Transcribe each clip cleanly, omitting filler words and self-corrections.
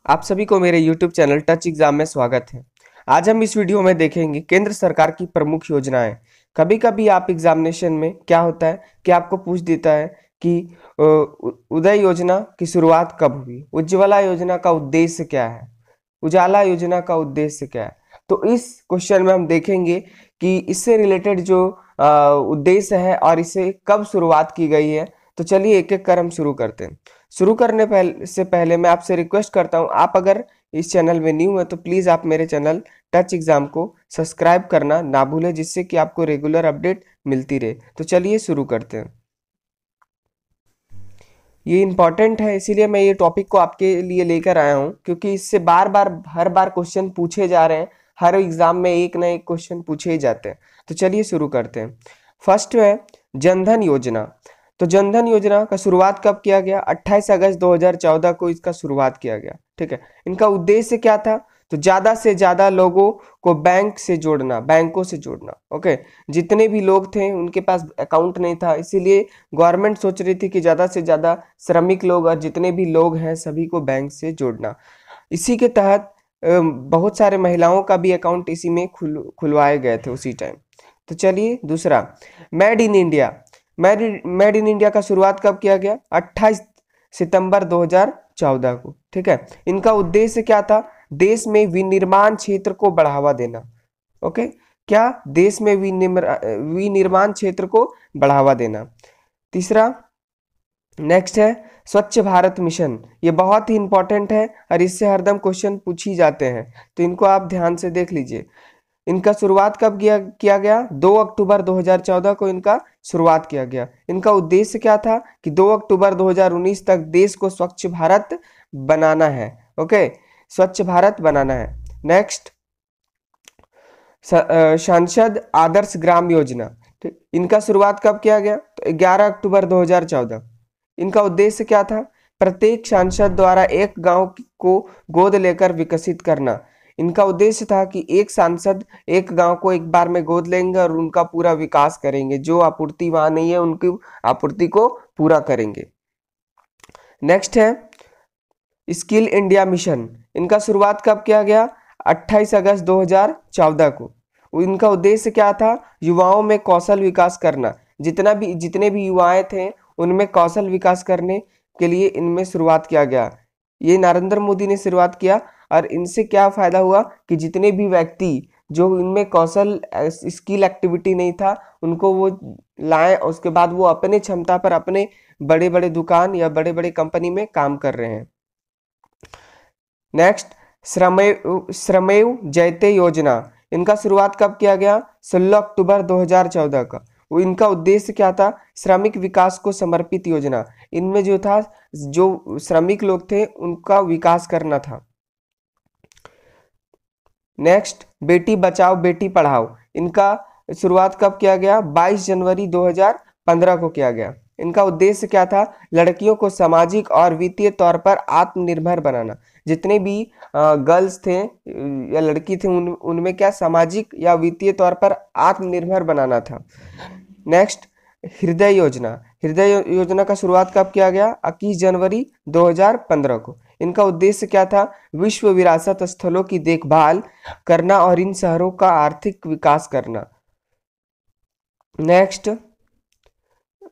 आप सभी को मेरे YouTube चैनल टच एग्जाम में स्वागत है। आज हम इस वीडियो में देखेंगे केंद्र सरकार की प्रमुख योजनाएं। कभी कभी आप एग्जामिनेशन में क्या होता है कि आपको पूछ देता है कि उदय योजना की शुरुआत कब हुई, उज्ज्वला योजना का उद्देश्य क्या है, उजाला योजना का उद्देश्य क्या है। तो इस क्वेश्चन में हम देखेंगे कि इससे रिलेटेड जो उद्देश्य है और इसे कब शुरुआत की गई है। तो चलिए एक एक कर हम शुरू करते हैं। शुरू करने से पहले मैं आपसे रिक्वेस्ट करता हूं, आप अगर इस चैनल में न्यू है तो प्लीज़ आप मेरे चैनल टच एग्जाम को सब्सक्राइब करना ना भूलें, जिससे कि आपको रेगुलर अपडेट मिलती रहे। तो चलिए शुरू करते हैं। ये इम्पॉर्टेंट है, इसीलिए मैं ये टॉपिक को आपके लिए लेकर आया हूँ, क्योंकि इससे बार बार हर बार क्वेश्चन पूछे जा रहे हैं। हर एग्जाम में एक ना एक क्वेश्चन पूछे ही जाते हैं। तो चलिए शुरू करते हैं। फर्स्ट है जनधन योजना। तो जनधन योजना का शुरुआत कब किया गया? 28 अगस्त 2014 को इसका शुरुआत किया गया। ठीक है, इनका उद्देश्य क्या था? तो ज्यादा से ज्यादा लोगों को बैंक से जोड़ना, बैंकों से जोड़ना। ओके, जितने भी लोग थे उनके पास अकाउंट नहीं था, इसीलिए गवर्नमेंट सोच रही थी कि ज्यादा से ज्यादा श्रमिक लोग और जितने भी लोग हैं सभी को बैंक से जोड़ना। इसी के तहत बहुत सारे महिलाओं का भी अकाउंट इसी में खुलवाए गए थे उसी टाइम। तो चलिए दूसरा, made in India. Made in India का शुरुआत कब किया गया? 28 सितंबर 2014 को। ठीक है, इनका उद्देश्य क्या था? देश में विनिर्माण क्षेत्र को बढ़ावा देना। ओके, क्या? देश में विनिर्माण क्षेत्र को बढ़ावा देना। तीसरा, नेक्स्ट है स्वच्छ भारत मिशन। ये बहुत ही इंपॉर्टेंट है और इससे हरदम क्वेश्चन पूछी जाते हैं, तो इनको आप ध्यान से देख लीजिए। इनका शुरुआत कब किया गया? 2 अक्टूबर 2014 को इनका शुरुआत किया गया। इनका उद्देश्य क्या था कि 2 अक्टूबर 2019 तक देश को स्वच्छ भारत बनाना है। ओके, स्वच्छ भारत बनाना है। नेक्स्ट, सांसद आदर्श ग्राम योजना। ठीक, इनका शुरुआत कब किया गया? तो 11 अक्टूबर 2014। इनका उद्देश्य क्या था? प्रत्येक सांसद द्वारा एक गांव को गोद लेकर विकसित करना। इनका उद्देश्य था कि एक सांसद एक गांव को एक बार में गोद लेंगे और उनका पूरा विकास करेंगे, जो आपूर्ति वहां नहीं है उनकी आपूर्ति को पूरा करेंगे। नेक्स्ट है स्किल इंडिया मिशन। इनका शुरुआत कब किया गया? 28 अगस्त 2014 को। इनका उद्देश्य क्या था? युवाओं में कौशल विकास करना। जितने भी युवाएं थे उनमें कौशल विकास करने के लिए इनमें शुरुआत किया गया। ये नरेंद्र मोदी ने शुरुआत किया और इनसे क्या फायदा हुआ कि जितने भी व्यक्ति जो इनमें कौशल स्किल एक्टिविटी नहीं था उनको वो लाए, उसके बाद वो अपने क्षमता पर अपने बड़े बड़े दुकान या बड़े बड़े कंपनी में काम कर रहे हैं। नेक्स्ट, श्रमेव जयते योजना। इनका शुरुआत कब किया गया? 16 अक्टूबर 2014 का। इनका उद्देश्य क्या था? श्रमिक विकास को समर्पित योजना। इनमें जो था, जो श्रमिक लोग थे उनका विकास करना था। नेक्स्ट, बेटी बचाओ बेटी पढ़ाओ। इनका शुरुआत कब किया गया? 22 जनवरी 2015 को किया गया। इनका उद्देश्य क्या था? लड़कियों को सामाजिक और वित्तीय तौर पर आत्मनिर्भर बनाना। जितने भी गर्ल्स थे या लड़की थे उनमें क्या सामाजिक या वित्तीय तौर पर आत्मनिर्भर बनाना था। नेक्स्ट, हृदय योजना। हृदय योजना का शुरुआत कब किया गया? 21 जनवरी 2015 को। इनका उद्देश्य क्या था? विश्व विरासत स्थलों की देखभाल करना और इन शहरों का आर्थिक विकास करना। नेक्स्ट,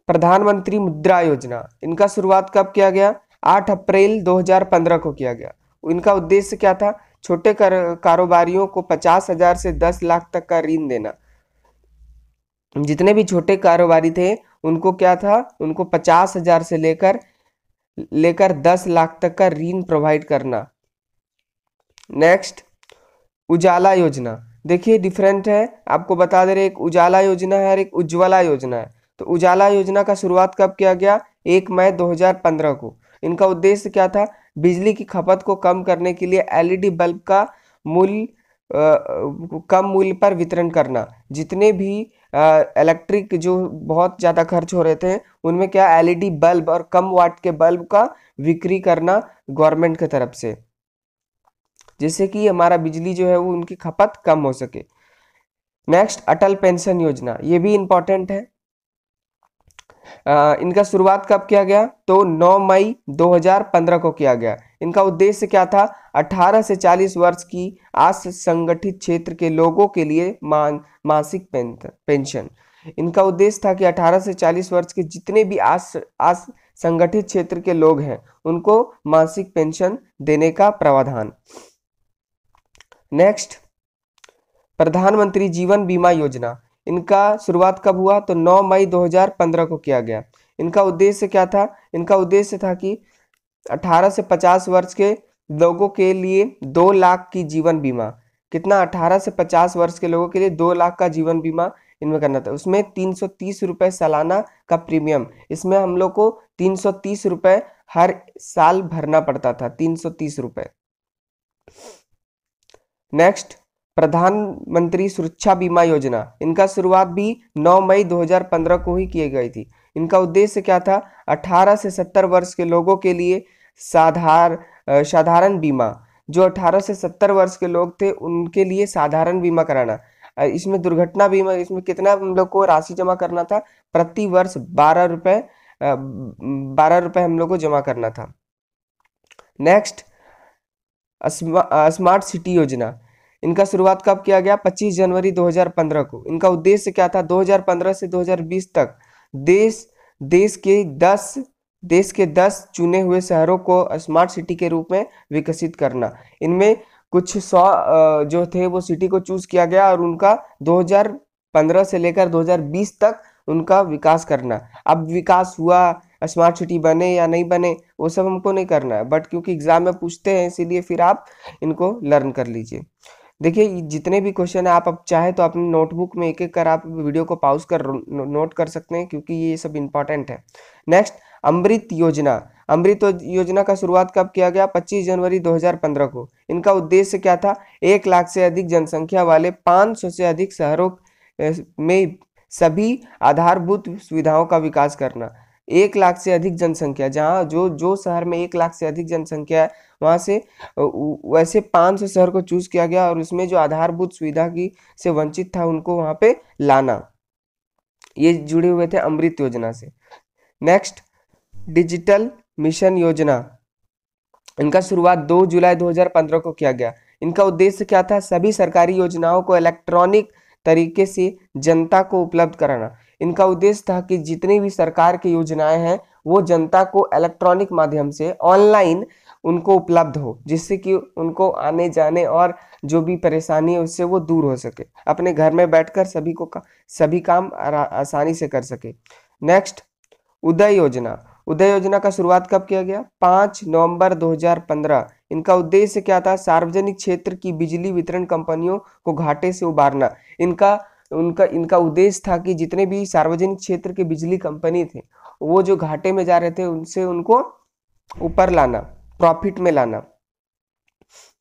प्रधानमंत्री मुद्रा योजना। इनका शुरुआत कब किया गया? 8 अप्रैल 2015 को किया गया। इनका उद्देश्य क्या था? छोटे कारोबारियों को 50,000 से 10 लाख तक का ऋण देना। जितने भी छोटे कारोबारी थे उनको क्या था? उनको 50,000 से लेकर 10 लाख तक का ऋण प्रोवाइड करना। नेक्स्ट, उजाला योजना। देखिए डिफरेंट है, आपको बता दे रहे, एक उजाला योजना है और एक उज्ज्वला योजना है। तो उजाला योजना का शुरुआत कब किया गया? 1 मई 2015 को। इनका उद्देश्य क्या था? बिजली की खपत को कम करने के लिए एलईडी बल्ब का मूल्य कम मूल्य पर वितरण करना। जितने भी इलेक्ट्रिक जो बहुत ज़्यादा खर्च हो रहे थे उनमें क्या एलईडी बल्ब और कम वाट के बल्ब का बिक्री करना गवर्नमेंट की तरफ से, जिससे कि हमारा बिजली जो है वो उनकी खपत कम हो सके। नेक्स्ट, अटल पेंशन योजना। ये भी इंपॉर्टेंट है। इनका शुरुआत कब किया गया? तो 9 मई 2015 को किया गया। इनका उद्देश्य क्या था? 18 से 40 वर्ष की असंगठित क्षेत्र के लोगों के लिए मासिक पेंशन। इनका उद्देश्य था कि 18 से 40 वर्ष के जितने भी असंगठित क्षेत्र के लोग हैं उनको मासिक पेंशन देने का प्रावधान। नेक्स्ट, प्रधानमंत्री जीवन बीमा योजना। इनका शुरुआत कब हुआ? तो 9 मई 2015 को किया गया। इनका उद्देश्य क्या था? इनका उद्देश्य था कि 18 से 50 वर्ष के लोगों के लिए 2 लाख की जीवन बीमा। कितना? 18 से 50 वर्ष के लोगों के लिए 2 लाख का जीवन बीमा इनमें करना था। उसमें 330 रुपए सालाना का प्रीमियम, इसमें हम लोग को 330 रुपए हर साल भरना पड़ता था, 330 रुपए। नेक्स्ट, प्रधानमंत्री सुरक्षा बीमा योजना। इनका शुरुआत भी 9 मई 2015 को ही की गई थी। इनका उद्देश्य क्या था? 18 से 70 वर्ष के लोगों के लिए साधारण बीमा। जो 18 से 70 वर्ष के लोग थे उनके लिए साधारण बीमा कराना। इसमें दुर्घटना बीमा, इसमें कितना हम लोग को राशि जमा करना था? प्रति वर्ष 12 रुपए हम लोग को जमा करना था। नेक्स्ट, स्मार्ट सिटी योजना। इनका शुरुआत कब किया गया? 25 जनवरी 2015 को। इनका उद्देश्य क्या था? 2015 से 2020 तक देश के 10 चुने हुए शहरों को स्मार्ट सिटी के रूप में विकसित करना। इनमें कुछ 100 जो थे वो सिटी को चूज किया गया और उनका 2015 से लेकर 2020 तक उनका विकास करना। अब विकास हुआ, स्मार्ट सिटी बने या नहीं बने, वो सब हमको नहीं करना है, बट क्योंकि एग्जाम में पूछते हैं इसीलिए फिर आप इनको लर्न कर लीजिए। देखिए जितने भी क्वेश्चन है आप अब चाहे तो अपनी नोटबुक में एक एक कर आप वीडियो को पॉज कर नोट कर सकते हैं क्योंकि ये सब इंपॉर्टेंट है। नेक्स्ट, अमृत योजना। अमृत योजना का शुरुआत कब किया गया? 25 जनवरी 2015 को। इनका उद्देश्य क्या था? 1 लाख से अधिक जनसंख्या वाले 500 से अधिक शहरों में सभी आधारभूत सुविधाओं का विकास करना। 1 लाख से अधिक जनसंख्या, जहाँ जो शहर में 1 लाख से अधिक जनसंख्या है वहां से वैसे 500 शहर को चूज किया गया और उसमें जो आधारभूत सुविधा की से वंचित था उनको वहां पे लाना। ये जुड़े हुए थे अमृत योजना से। नेक्स्ट, डिजिटल मिशन योजना। इनका शुरुआत 2 जुलाई 2015 को किया गया। इनका उद्देश्य क्या था? सभी सरकारी योजनाओं को इलेक्ट्रॉनिक तरीके से जनता को उपलब्ध कराना। इनका उद्देश्य था कि जितनी भी सरकार की योजनाएं हैं वो जनता को इलेक्ट्रॉनिक माध्यम से ऑनलाइन उनको उपलब्ध हो, जिससे कि उनको आने जाने और जो भी परेशानी है उससे वो दूर हो सके, अपने घर में बैठकर सभी काम आसानी से कर सके। नेक्स्ट, उदय योजना। उदय योजना का शुरुआत कब किया गया? 5 नवंबर 2015। इनका उद्देश्य क्या था? सार्वजनिक क्षेत्र की बिजली वितरण कंपनियों को घाटे से उबारना। इनका उद्देश्य था कि जितने भी सार्वजनिक क्षेत्र के बिजली कंपनी थे वो जो घाटे में जा रहे थे उनसे उनको ऊपर लाना, प्रॉफिट में लाना।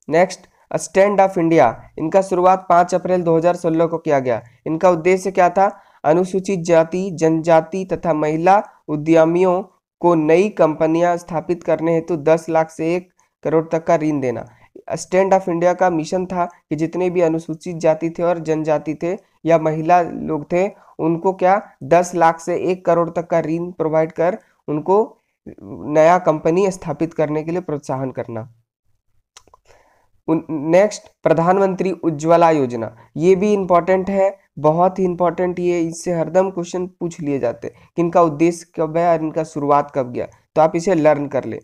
Next, stand up India. इनका शुरुआत 5 अप्रैल 2016 को किया गया। इनका उद्देश्य क्या था? अनुसूचित जाति, जनजाति तथा महिला उद्यमियों को नई कंपनियां स्थापित करने हेतु 10 लाख से 1 करोड़ तक का ऋण देना। स्टैंड अप इंडिया का मिशन था कि जितने भी अनुसूचित जाति थे और जनजाति थे या महिला लोग थे उनको क्या 10 लाख से 1 करोड़ तक का ऋण प्रोवाइड कर उनको नया कंपनी स्थापित करने के लिए प्रोत्साहन करना। नेक्स्ट, प्रधानमंत्री उज्ज्वला योजना। ये भी इंपॉर्टेंट है, बहुत ही इंपॉर्टेंट। ये इससे हरदम क्वेश्चन पूछ लिए जाते हैं कि इनका उद्देश्य कब है और इनका शुरुआत कब गया, तो आप इसे लर्न कर ले।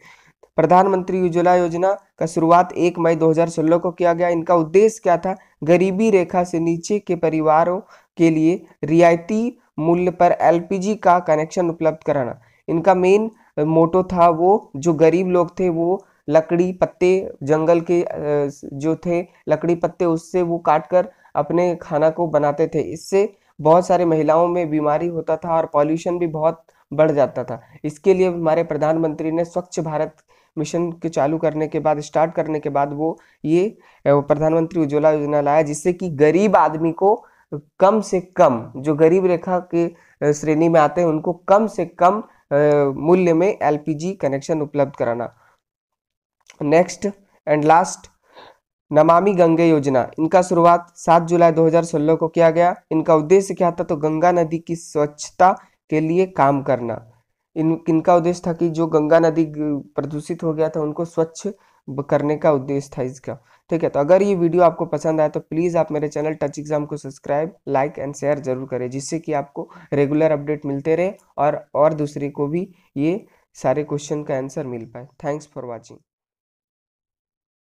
प्रधानमंत्री उज्ज्वला योजना का शुरुआत 1 मई 2016 को किया गया। इनका उद्देश्य क्या था? गरीबी रेखा से नीचे के परिवारों के लिए रियायती मूल्य पर एलपीजी का कनेक्शन उपलब्ध कराना। इनका मेन मोटो था वो जो गरीब लोग थे वो लकड़ी पत्ते जंगल के जो थे लकड़ी पत्ते उससे वो काट कर अपने खाना को बनाते थे। इससे बहुत सारे महिलाओं में बीमारी होता था और पॉल्यूशन भी बहुत बढ़ जाता था। इसके लिए हमारे प्रधानमंत्री ने स्वच्छ भारत मिशन के चालू करने के बाद, स्टार्ट करने के बाद वो ये प्रधानमंत्री उज्ज्वला योजना लाया, जिससे कि गरीब आदमी को कम से कम, जो गरीब रेखा के श्रेणी में आते हैं उनको कम से कम मूल्य में एलपीजी कनेक्शन उपलब्ध कराना। Next and last, Namami Gange योजना। इनका शुरुआत 7 जुलाई 2016 को किया गया। इनका उद्देश्य क्या था? तो गंगा नदी की स्वच्छता के लिए काम करना। इनका उद्देश्य था कि जो गंगा नदी प्रदूषित हो गया था उनको स्वच्छ करने का उद्देश्य था इसका। ठीक है, तो अगर ये वीडियो आपको पसंद आया तो प्लीज़ आप मेरे चैनल टच एग्जाम को सब्सक्राइब, लाइक एंड शेयर जरूर करें, जिससे कि आपको रेगुलर अपडेट मिलते रहे और दूसरे को भी ये सारे क्वेश्चन का आंसर मिल पाए। Thanks for watching.